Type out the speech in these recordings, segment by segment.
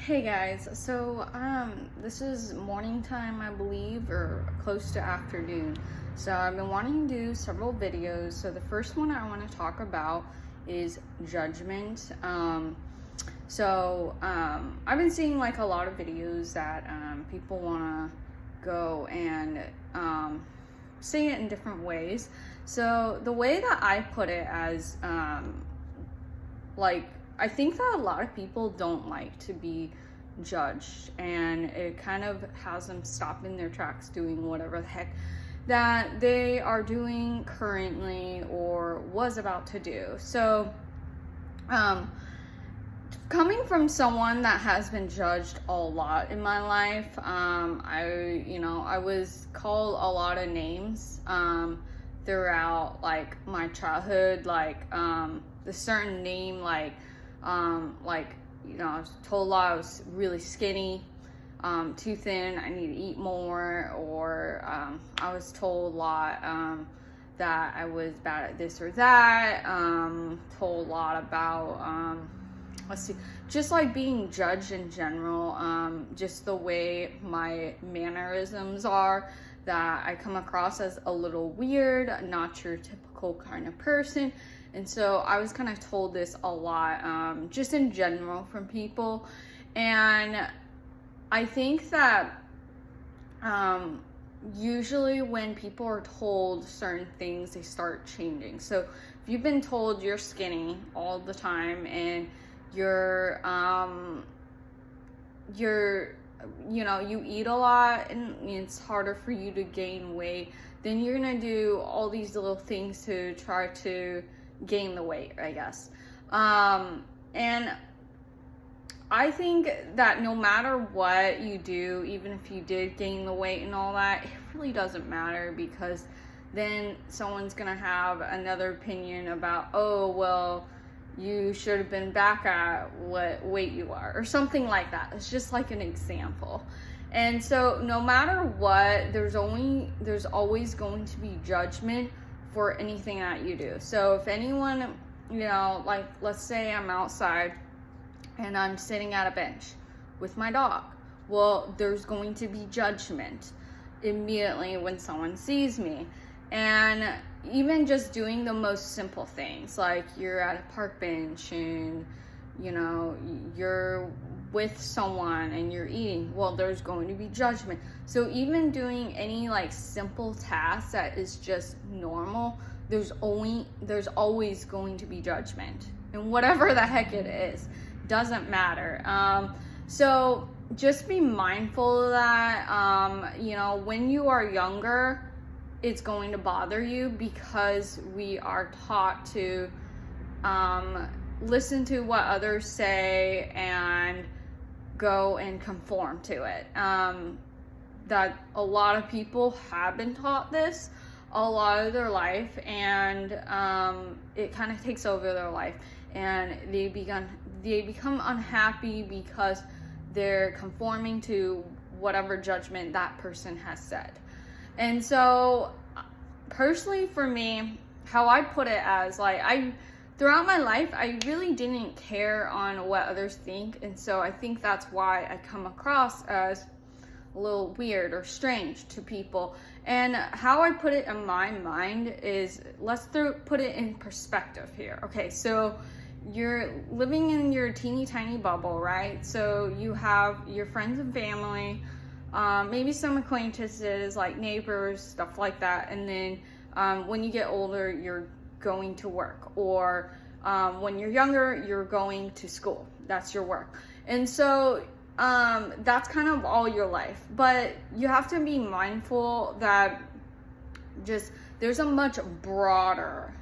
Hey guys, so this is morning time, I believe, or close to afternoon. So I've been wanting to do several videos. So the first one I want to talk about is judgment. I've been seeing like a lot of videos that people want to go and say it in different ways. So the way that I put it as I think that a lot of people don't like to be judged, and it kind of has them stop in their tracks doing whatever the heck that they are doing currently or was about to do. So, coming from someone that has been judged a lot in my life, I was called a lot of names throughout like my childhood, the certain name I was told a lot I was really skinny, too thin, I need to eat more, or I was told a lot that I was bad at this or that, told a lot about, just like being judged in general, just the way my mannerisms are, that I come across as a little weird, not your typical kind of person. And so I was kind of told this a lot, just in general from people. And I think that usually when people are told certain things, they start changing. So if you've been told you're skinny all the time and you eat a lot and it's harder for you to gain weight, then you're gonna do all these little things to try to gain the weight, I guess. And I think that no matter what you do, even if you did gain the weight and all that, it really doesn't matter, because then someone's gonna have another opinion about, oh, well, you should have been back at what weight you are, or something like that. It's just like an example. And so no matter what, there's always going to be judgment for anything that you do. So if anyone, let's say I'm outside and I'm sitting at a bench with my dog, well, there's going to be judgment immediately when someone sees me. And even just doing the most simple things, like you're at a park bench and you're with someone and you're eating, well, there's going to be judgment. So even doing any like simple task that is just normal, there's always going to be judgment, and whatever the heck it is, doesn't matter. So just be mindful of that. When you are younger, it's going to bother you because we are taught to listen to what others say and go and conform to it. That a lot of people have been taught this a lot of their life, and it kind of takes over their life, and they become unhappy because they're conforming to whatever judgment that person has said. And so personally for me, how I put it as throughout my life, I really didn't care on what others think. And so I think that's why I come across as a little weird or strange to people. And how I put it in my mind is, put it in perspective here. Okay, so you're living in your teeny tiny bubble, right? So you have your friends and family, maybe some acquaintances like neighbors, stuff like that. And then when you get older, you're going to work, or when you're younger, you're going to school. That's your work. And so that's kind of all your life. But you have to be mindful that there's a much broader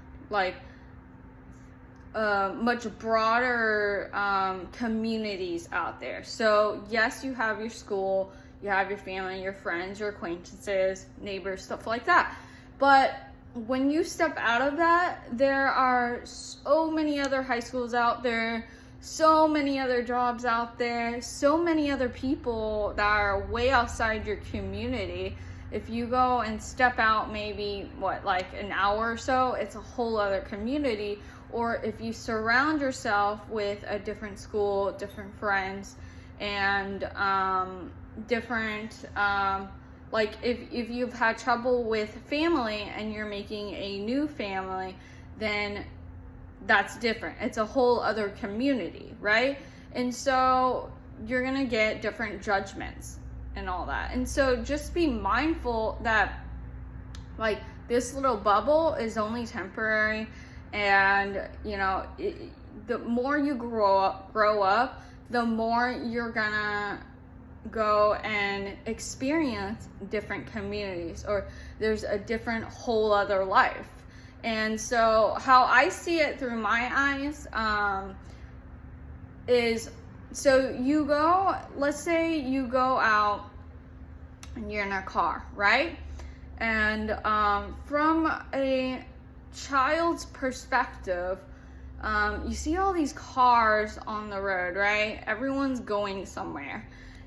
communities out there. So yes, you have your school, you have your family, your friends, your acquaintances, neighbors, stuff like that. But when you step out of that, there are so many other high schools out there, so many other jobs out there, so many other people that are way outside your community. If you go and step out maybe, an hour or so, it's a whole other community. Or if you surround yourself with a different school, different friends, and different, like if you've had trouble with family and you're making a new family, then that's different. It's a whole other community, right? And so you're gonna get different judgments and all that. And so just be mindful that like this little bubble is only temporary, and you know, the more you grow up, the more you're gonna go and experience different communities, or there's a different whole other life. And so how I see it through my eyes is, so you go, let's say you go out and you're in a car, right? And from a child's perspective, you see all these cars on the road, right? Everyone's going somewhere.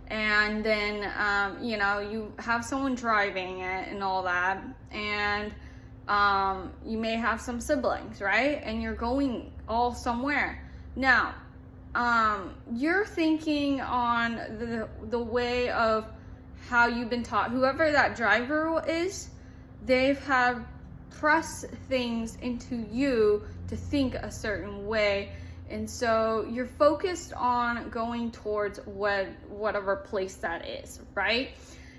And then, you know, you have someone driving it and all that. And you may have some siblings, right? And you're going all somewhere. Now, you're thinking on the way of how you've been taught. Whoever that driver is, they've have pressed things into you to think a certain way. And so you're focused on going towards whatever place that is, right?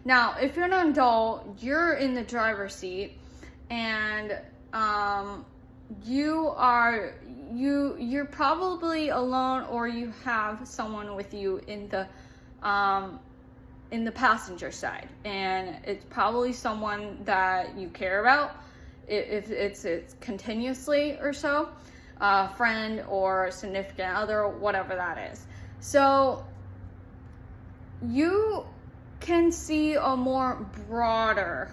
Now, if you're an adult, you're in the driver's seat, and you're probably alone, or you have someone with you in the passenger side, and it's probably someone that you care about, if it's continuously or so, friend or significant other, whatever that is. So you can see a more broader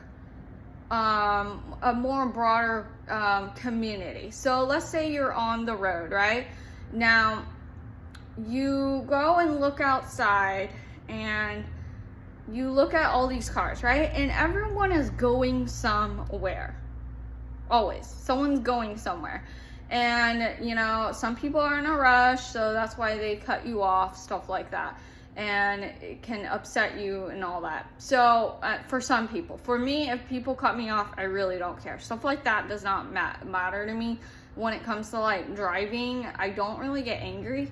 community. So let's say you're on the road, right? Now you go and look outside, and you look at all these cars, right? And everyone is going somewhere. Always. Someone's going somewhere. And, you know, some people are in a rush, so that's why they cut you off, stuff like that. And it can upset you and all that. So, for some people. For me, if people cut me off, I really don't care. Stuff like that does not matter to me. When it comes to, like, driving, I don't really get angry,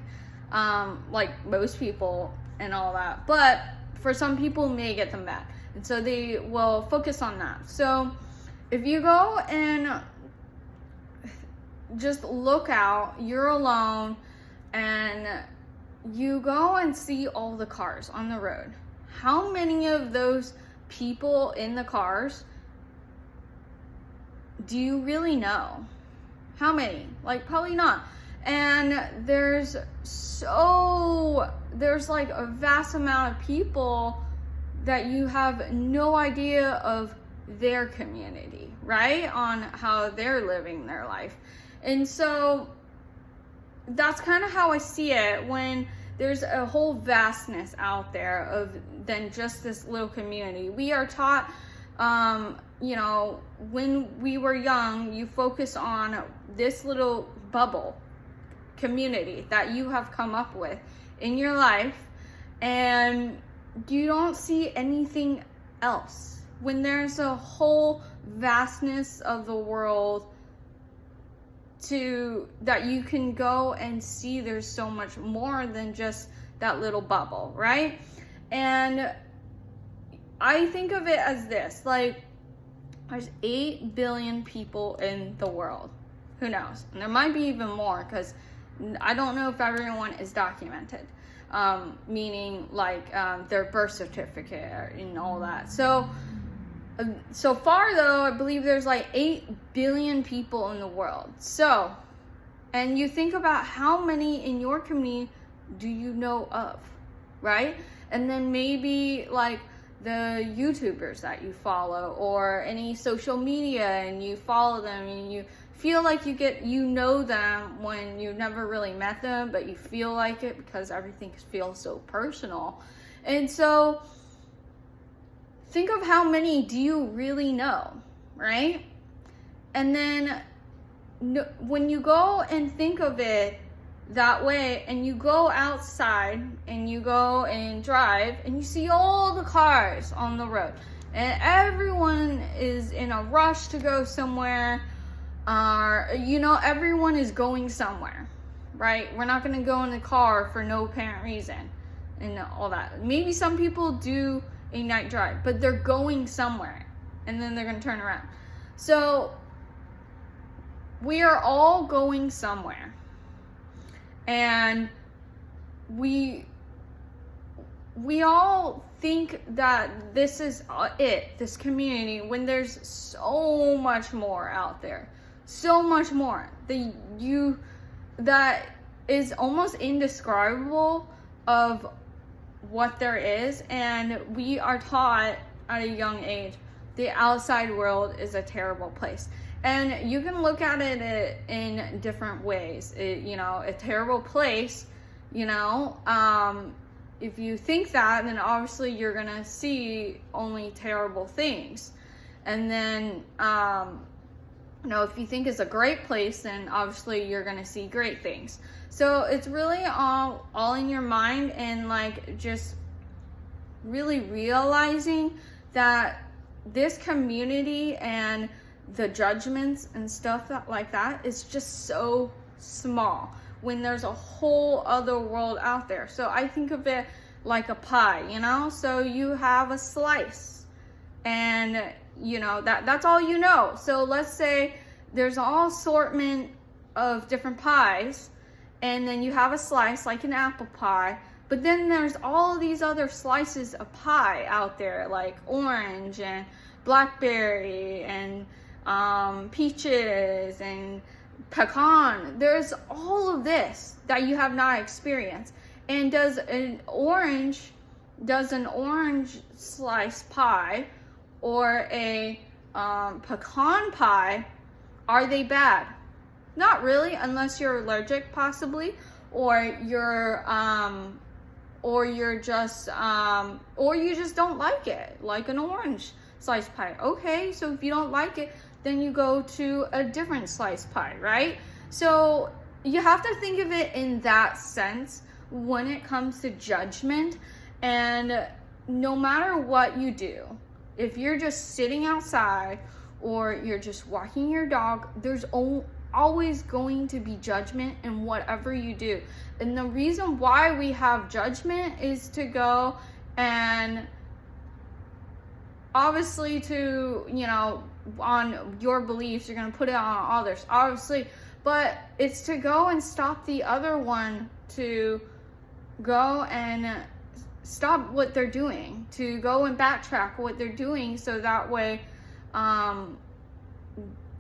like most people and all that. But for some people, may get them mad. And so they will focus on that. So if you go and just look out, you're alone, and you go and see all the cars on the road. How many of those people in the cars do you really know? How many? Like, probably not. And there's like a vast amount of people that you have no idea of their community, right? On how they're living their life. And so that's kind of how I see it, when there's a whole vastness out there of than just this little community. We are taught, you know, when we were young, you focus on this little bubble community that you have come up with in your life, and you don't see anything else, when there's a whole vastness of the world that you can go and see. There's so much more than just that little bubble, right? And I think of it as this, like, there's 8 billion people in the world. Who knows? And there might be even more, because I don't know if everyone is documented, meaning like their birth certificate and all that. So far, though, I believe there's like 8 billion people in the world. So, and you think about how many in your community do you know of, right? And then maybe like the YouTubers that you follow, or any social media, and you follow them, and you feel like you know them when you never really met them, but you feel like it because everything feels so personal. And so think of how many do you really know, right? And then when you go and think of it that way, and you go outside and you go and drive and you see all the cars on the road and everyone is in a rush to go somewhere, everyone is going somewhere, right? We're not going to go in the car for no apparent reason and all that. Maybe some people do a night drive, but they're going somewhere and then they're going to turn around. So we are all going somewhere. And we all think that this is this community, when there's so much more out there, so much more that is almost indescribable of what there is. And we are taught at a young age, the outside world is a terrible place. And you can look at it in different ways. A terrible place, if you think that, then obviously you're going to see only terrible things. And then, if you think it's a great place, then obviously you're going to see great things. So it's really all in your mind, and like just really realizing that this community and the judgments and stuff like that is just so small when there's a whole other world out there. So I think of it like a pie, so you have a slice and that's all you know. So let's say there's all assortment of different pies, and then you have a slice like an apple pie, but then there's all these other slices of pie out there, like orange and blackberry and peaches and pecan. There's all of this that you have not experienced. And does an orange slice pie or a pecan pie, are they bad? Not really, unless you're allergic possibly, or you just don't like it, like an orange slice pie. Okay, so if you don't like it, then you go to a different slice pie, right? So you have to think of it in that sense when it comes to judgment. And no matter what you do, if you're just sitting outside or you're just walking your dog, there's always going to be judgment in whatever you do. And the reason why we have judgment is to go and obviously to, on your beliefs, you're going to put it on others, obviously, but it's to go and stop the other one, to go and stop what they're doing, to go and backtrack what they're doing, so that way,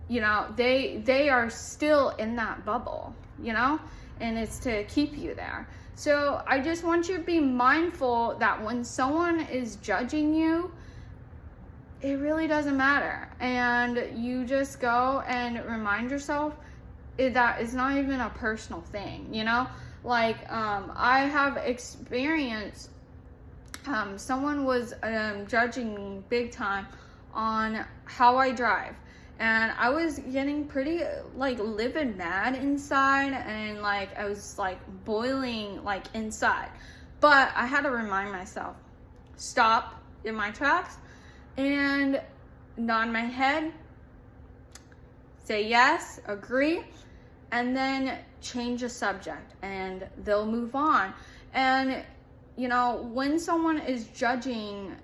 they are still in that bubble, and it's to keep you there. So I just want you to be mindful that when someone is judging you, it really doesn't matter. And you just go and remind yourself that it's not even a personal thing, I have experienced, someone was judging me big time on how I drive. And I was getting pretty livid mad inside, and I was boiling inside. But I had to remind myself, stop in my tracks and nod my head, say yes, agree, and then change the subject, and they'll move on. And when someone is judging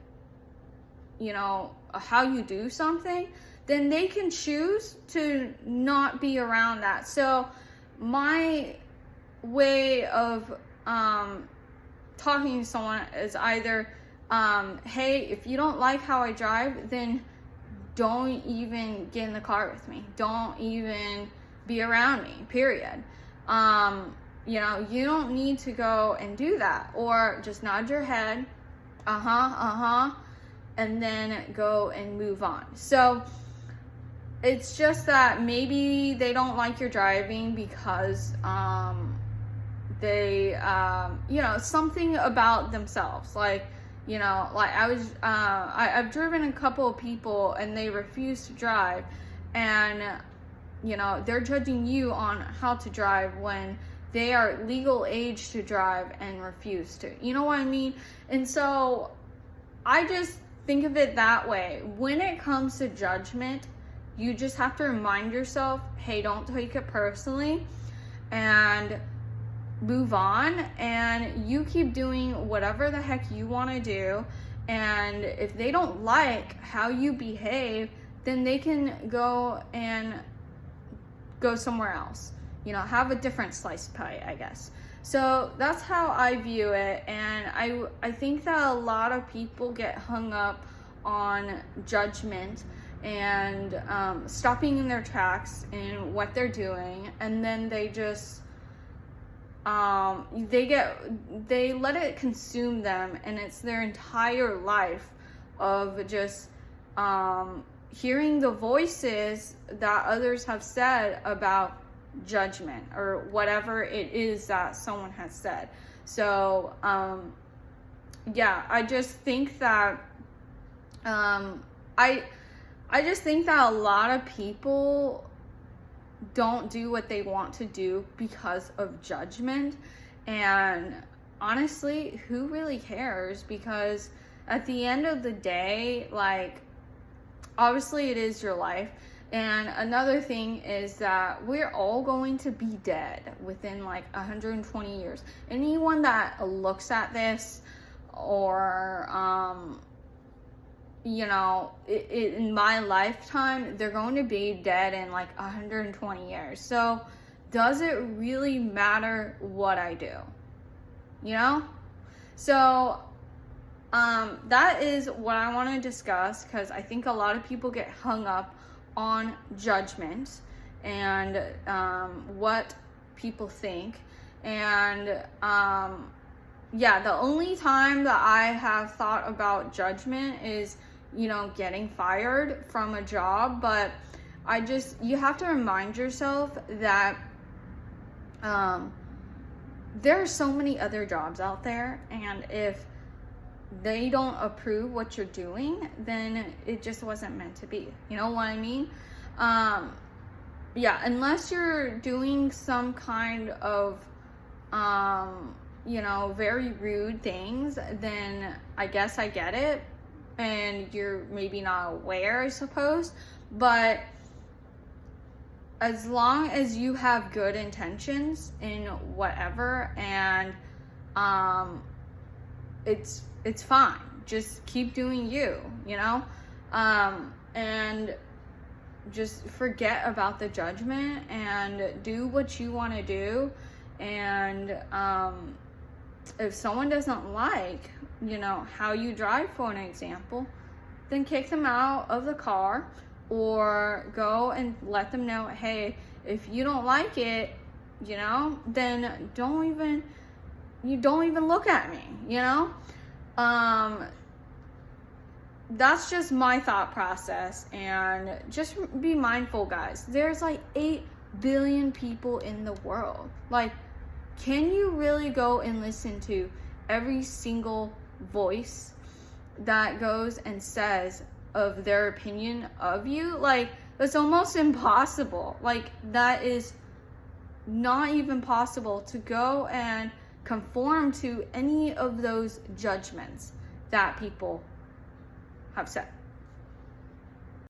how you do something, then they can choose to not be around that. So my way of talking to someone is either, hey, if you don't like how I drive, then don't even get in the car with me. Don't even be around me, period. You don't need to go and do that. Or just nod your head, and then go and move on. So it's just that maybe they don't like your driving because they something about themselves, I've driven a couple of people and they refuse to drive, and they're judging you on how to drive when they are legal age to drive and refuse to. You know what I mean? And so I just think of it that way. When it comes to judgment, you just have to remind yourself, hey, don't take it personally, and move on, and you keep doing whatever the heck you want to do. And if they don't like how you behave, then they can go somewhere else, you know, have a different sliced pie, I guess. So that's how I view it. And I think that a lot of people get hung up on judgment and stopping in their tracks in what they're doing, and then they just they let it consume them, and it's their entire life of just hearing the voices that others have said about judgment or whatever it is that someone has said. So yeah, I just think that I just think that a lot of people don't do what they want to do because of judgment. And honestly, who really cares? Because at the end of the day, like, obviously it is your life. And another thing is that we're all going to be dead within like 120 years. Anyone that looks at this, or you know, in my lifetime, they're going to be dead in like 120 years. So does it really matter what I do? You know? So that is what I want to discuss, because I think a lot of people get hung up on judgment and what people think. And yeah, the only time that I have thought about judgment is, you know, getting fired from a job. But you have to remind yourself that there are so many other jobs out there, and if they don't approve what you're doing, then it just wasn't meant to be. You know what I mean? Yeah, unless you're doing some kind of you know, very rude things, then I guess I get it, and you're maybe not aware, I suppose. But as long as you have good intentions in whatever, and it's fine. Just keep doing you, you know? And just forget about the judgment and do what you want to do. And if someone doesn't like, you know, how you drive, for an example, then kick them out of the car, or go and let them know, hey, if you don't like it, you know, then don't even look at me, you know? That's just my thought process. And just be mindful, guys. There's like 8 billion people in the world. Like, can you really go and listen to every single voice that goes and says of their opinion of you? Like, it's almost impossible. Like, that is not even possible to go and conform to any of those judgments that people have said.